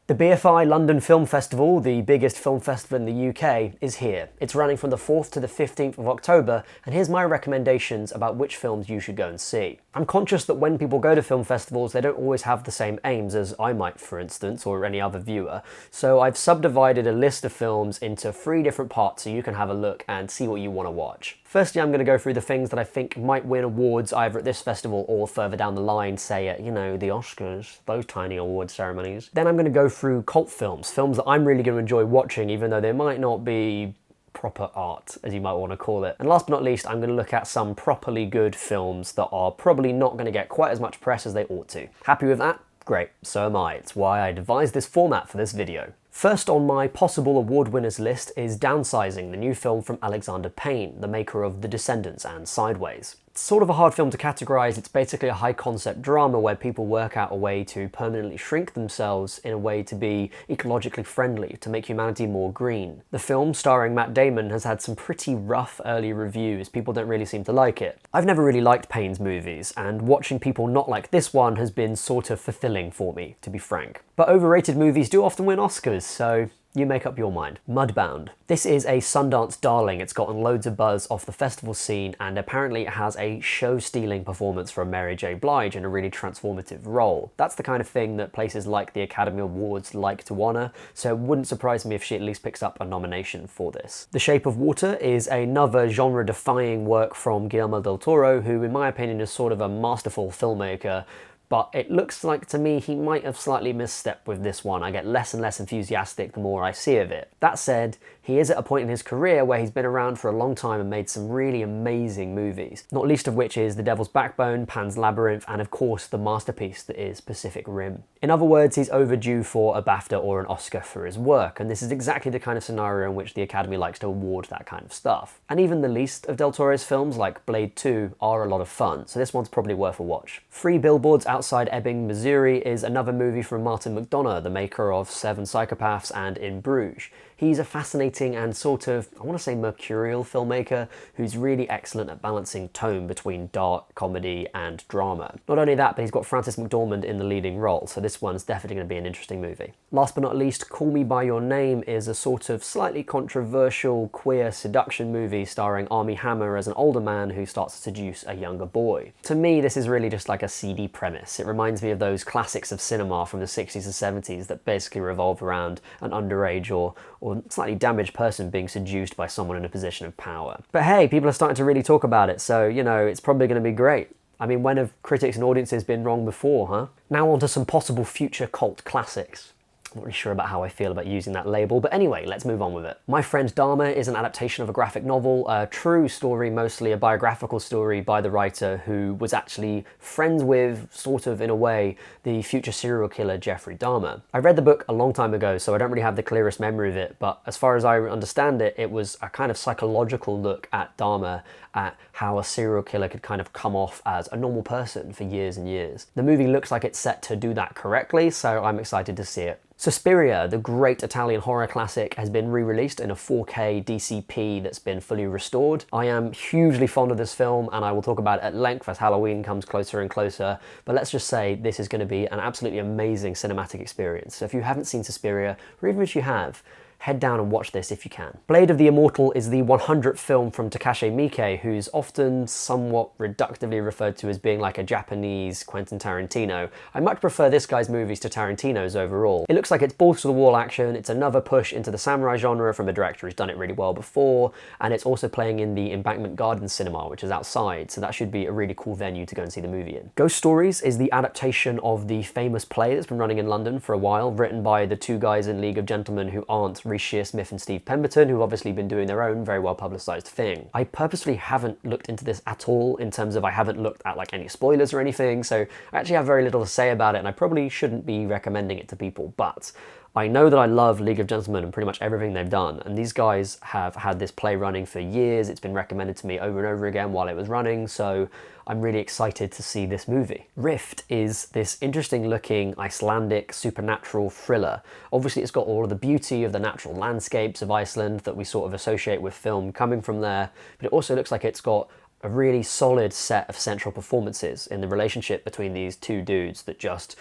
The BFI London Film Festival, the biggest film festival in the UK, is here. It's running from the 4th to the 15th of October, and here's my recommendations about which films you should go and see. I'm conscious that when people go to film festivals, they don't always have the same aims as I might, for instance, or any other viewer, so I've subdivided a list of films into 3 different parts so you can have a look and see what you want to watch. Firstly, I'm going to go through the things that I think might win awards either at this festival or further down the line, say at, the Oscars, those tiny award ceremonies. Then I'm going to go through cult films, films that I'm really going to enjoy watching, even though they might not be proper art, as you might want to call it. And last but not least, I'm going to look at some properly good films that are probably not going to get quite as much press as they ought to. Happy with that? Great, so am I. It's why I devised this format for this video. First on my possible award winners list is Downsizing, the new film from Alexander Payne, the maker of The Descendants and Sideways. It's sort of a hard film to categorise. It's basically a high concept drama where people work out a way to permanently shrink themselves in a way to be ecologically friendly, to make humanity more green. The film, starring Matt Damon, has had some pretty rough early reviews. People don't really seem to like it. I've never really liked Payne's movies, and watching people not like this one has been sort of fulfilling for me, to be frank. But overrated movies do often win Oscars, so you make up your mind. Mudbound. This is a Sundance darling. It's gotten loads of buzz off the festival scene, and apparently it has a show-stealing performance from Mary J. Blige in a really transformative role. That's the kind of thing that places like the Academy Awards like to honour, so it wouldn't surprise me if she at least picks up a nomination for this. The Shape of Water is another genre-defying work from Guillermo del Toro, who in my opinion is sort of a masterful filmmaker, but it looks like to me he might have slightly misstepped with this one. I get less and less enthusiastic the more I see of it. That said, he is at a point in his career where he's been around for a long time and made some really amazing movies, not least of which is The Devil's Backbone, Pan's Labyrinth, and of course the masterpiece that is Pacific Rim. In other words, he's overdue for a BAFTA or an Oscar for his work, and this is exactly the kind of scenario in which the Academy likes to award that kind of stuff. And even the least of Del Toro's films, like Blade 2, are a lot of fun, so this one's probably worth a watch. 3 Billboards Outside Ebbing, Missouri is another movie from Martin McDonagh, the maker of 7 Psychopaths and In Bruges. He's a fascinating and sort of, I want to say mercurial filmmaker who's really excellent at balancing tone between dark, comedy and drama. Not only that, but he's got Frances McDormand in the leading role, so this one's definitely going to be an interesting movie. Last but not least, Call Me By Your Name is a sort of slightly controversial queer seduction movie starring Armie Hammer as an older man who starts to seduce a younger boy. To me, this is really just like a seedy premise. It reminds me of those classics of cinema from the 60s and 70s that basically revolve around an underage or slightly damaged person being seduced by someone in a position of power. But hey, people are starting to really talk about it, so, it's probably going to be great. I mean, when have critics and audiences been wrong before, huh? Now on to some possible future cult classics. I'm not really sure about how I feel about using that label, but anyway, let's move on with it. My Friend Dahmer is an adaptation of a graphic novel, a true story, mostly a biographical story by the writer who was actually friends with, sort of in a way, the future serial killer Jeffrey Dahmer. I read the book a long time ago, so I don't really have the clearest memory of it, but as far as I understand it, it was a kind of psychological look at Dahmer, at how a serial killer could kind of come off as a normal person for years and years. The movie looks like it's set to do that correctly, so I'm excited to see it. Suspiria, the great Italian horror classic, has been re-released in a 4K DCP that's been fully restored. I am hugely fond of this film, and I will talk about it at length as Halloween comes closer and closer, but let's just say this is going to be an absolutely amazing cinematic experience. So if you haven't seen Suspiria, or even if you have, head down and watch this if you can. Blade of the Immortal is the 100th film from Takashi Miike, who's often somewhat reductively referred to as being like a Japanese Quentin Tarantino. I much prefer this guy's movies to Tarantino's overall. It looks like it's balls-to-the-wall action, it's another push into the samurai genre from a director who's done it really well before, and it's also playing in the Embankment Gardens cinema, which is outside, so that should be a really cool venue to go and see the movie in. Ghost Stories is the adaptation of the famous play that's been running in London for a while, written by the 2 guys in League of Gentlemen who aren't Rhys Shearsmith and Steve Pemberton, who've obviously been doing their own very well publicised thing. I purposely haven't looked into this at all, in terms of I haven't looked at like any spoilers or anything, so I actually have very little to say about it, and I probably shouldn't be recommending it to people, but I know that I love League of Gentlemen and pretty much everything they've done, and these guys have had this play running for years. It's been recommended to me over and over again while it was running, so I'm really excited to see this movie. Rift is this interesting looking Icelandic supernatural thriller. Obviously it's got all of the beauty of the natural landscapes of Iceland that we sort of associate with film coming from there, but it also looks like it's got a really solid set of central performances in the relationship between these 2 dudes that just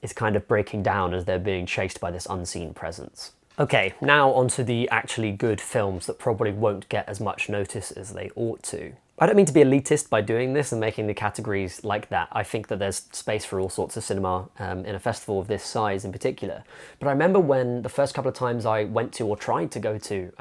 is kind of breaking down as they're being chased by this unseen presence. Okay, now onto the actually good films that probably won't get as much notice as they ought to. I don't mean to be elitist by doing this and making the categories like that. I think that there's space for all sorts of cinema in a festival of this size in particular. But I remember when the first couple of times I went to or tried to go to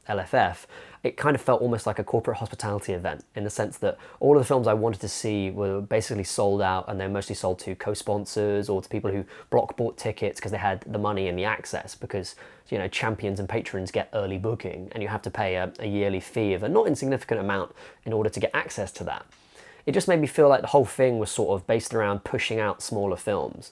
LFF, it kind of felt almost like a corporate hospitality event, in the sense that all of the films I wanted to see were basically sold out, and they're mostly sold to co-sponsors or to people who block bought tickets because they had the money and the access, because, you know, champions and patrons get early booking and you have to pay a yearly fee of a not insignificant amount in order to get access to that. It just made me feel like the whole thing was sort of based around pushing out smaller films.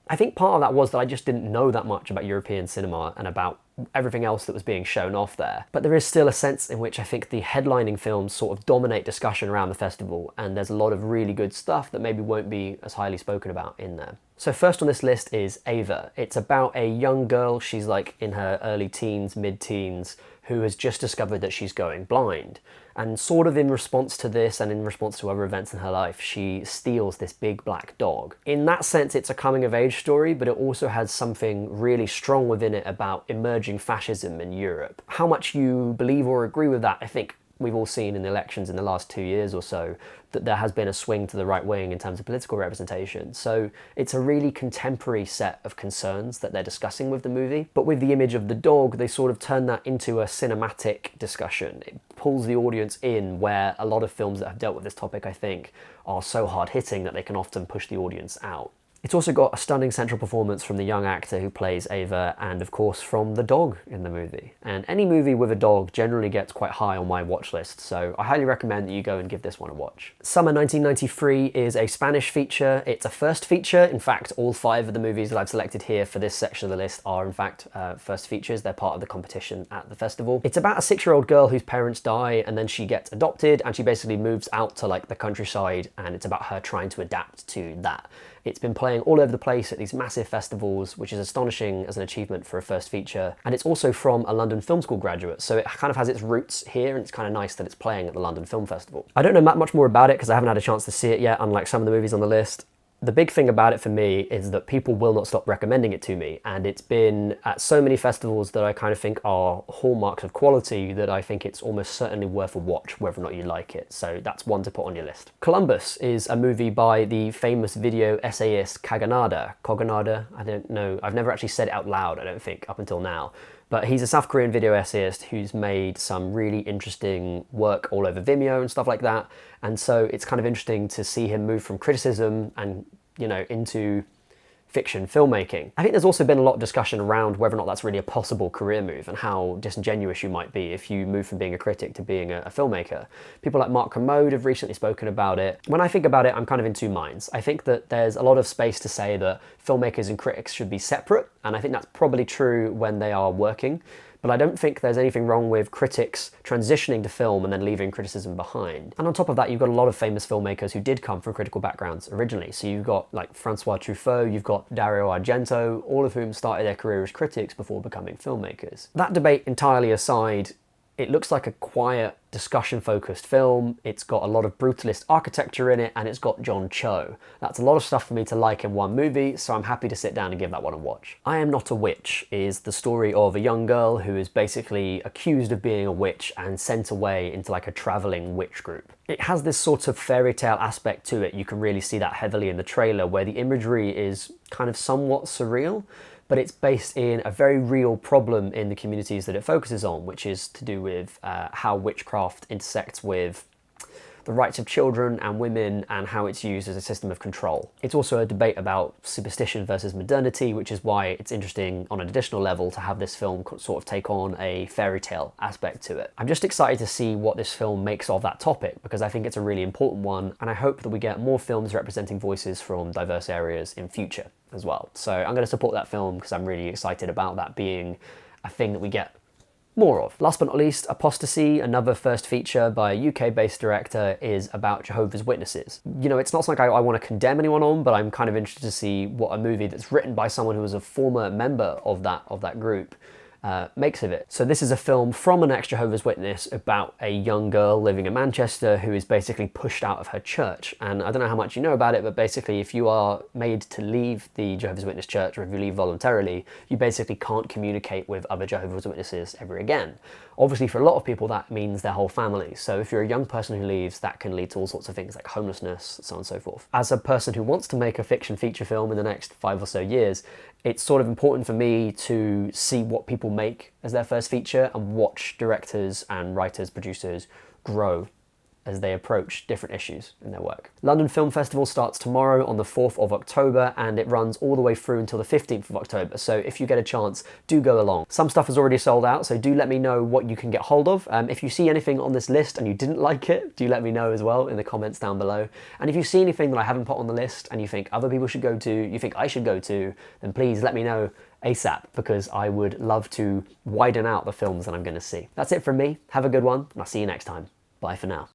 I think part of that was that I just didn't know that much about European cinema and about everything else that was being shown off there. But there is still a sense in which I think the headlining films sort of dominate discussion around the festival, and there's a lot of really good stuff that maybe won't be as highly spoken about in there. So first on this list is Ava. It's about a young girl, she's like in her early teens, mid-teens, who has just discovered that she's going blind. And sort of in response to this and in response to other events in her life, she steals this big black dog. In that sense, it's a coming of age story, but it also has something really strong within it about emerging fascism in Europe. How much you believe or agree with that, I think we've all seen in the elections in the last 2 years or so, that there has been a swing to the right wing in terms of political representation. So it's a really contemporary set of concerns that they're discussing with the movie. But with the image of the dog, they sort of turn that into a cinematic discussion. It pulls the audience in, where a lot of films that have dealt with this topic, I think, are so hard-hitting that they can often push the audience out. It's also got a stunning central performance from the young actor who plays Ava, and of course from the dog in the movie. And any movie with a dog generally gets quite high on my watch list, so I highly recommend that you go and give this one a watch. Summer 1993 is a Spanish feature. It's a first feature. In fact, all 5 of the movies that I've selected here for this section of the list are in fact first features. They're part of the competition at the festival. It's about a 6-year-old girl whose parents die, and then she gets adopted, and she basically moves out to like the countryside, and it's about her trying to adapt to that. It's been playing all over the place at these massive festivals, which is astonishing as an achievement for a first feature. And it's also from a London Film School graduate, so it kind of has its roots here, and it's kind of nice that it's playing at the London Film Festival. I don't know much more about it because I haven't had a chance to see it yet, unlike some of the movies on the list. The big thing about it for me is that people will not stop recommending it to me, and it's been at so many festivals that I kind of think are hallmarks of quality that I think it's almost certainly worth a watch, whether or not you like it. So that's one to put on your list. Columbus is a movie by the famous video essayist Kaganada. I don't know, I've never actually said it out loud, I don't think, up until now. But he's a South Korean video essayist who's made some really interesting work all over Vimeo and stuff like that. And so it's kind of interesting to see him move from criticism and, you know, into fiction filmmaking. I think there's also been a lot of discussion around whether or not that's really a possible career move and how disingenuous you might be if you move from being a critic to being a filmmaker. People like Mark Kermode have recently spoken about it. When I think about it, I'm kind of in 2 minds. I think that there's a lot of space to say that filmmakers and critics should be separate, and I think that's probably true when they are working. But I don't think there's anything wrong with critics transitioning to film and then leaving criticism behind. And on top of that, you've got a lot of famous filmmakers who did come from critical backgrounds originally. So you've got like Francois Truffaut, you've got Dario Argento, all of whom started their career as critics before becoming filmmakers. That debate entirely aside, it looks like a quiet, discussion-focused film. It's got a lot of brutalist architecture in it, and it's got John Cho. That's a lot of stuff for me to like in one movie, so I'm happy to sit down and give that one a watch. I Am Not a Witch is the story of a young girl who is basically accused of being a witch and sent away into like a traveling witch group. It has this sort of fairy tale aspect to it. You can really see that heavily in the trailer, where the imagery is kind of somewhat surreal, but it's based in a very real problem in the communities that it focuses on, which is to do with how witchcraft intersects with the rights of children and women and how it's used as a system of control. It's also a debate about superstition versus modernity, which is why it's interesting on an additional level to have this film sort of take on a fairy tale aspect to it. I'm just excited to see what this film makes of that topic, because I think it's a really important one, and I hope that we get more films representing voices from diverse areas in future as well. So I'm going to support that film because I'm really excited about that being a thing that we get more of. Last but not least, Apostasy, another first feature by a UK-based director, is about Jehovah's Witnesses. You know, it's not something I want to condemn anyone on, but I'm kind of interested to see what a movie that's written by someone who was a former member of that group makes of it. So this is a film from an ex-Jehovah's Witness about a young girl living in Manchester who is basically pushed out of her church. And I don't know how much you know about it, but basically if you are made to leave the Jehovah's Witness church, or if you leave voluntarily, you basically can't communicate with other Jehovah's Witnesses ever again. Obviously for a lot of people that means their whole family. So if you're a young person who leaves, that can lead to all sorts of things like homelessness, so on and so forth. As a person who wants to make a fiction feature film in the next 5 or so years, it's sort of important for me to see what people make as their first feature and watch directors and writers, producers grow as they approach different issues in their work. London Film Festival starts tomorrow on the 4th of October and it runs all the way through until the 15th of October, so if you get a chance, do go along. Some stuff is already sold out, so do let me know what you can get hold of. If you see anything on this list and you didn't like it, do let me know as well in the comments down below. And if you see anything that I haven't put on the list and you think other people should go to, you think I should go to, then please let me know ASAP, because I would love to widen out the films that I'm going to see. That's it from me. Have a good one, and I'll see you next time. Bye for now.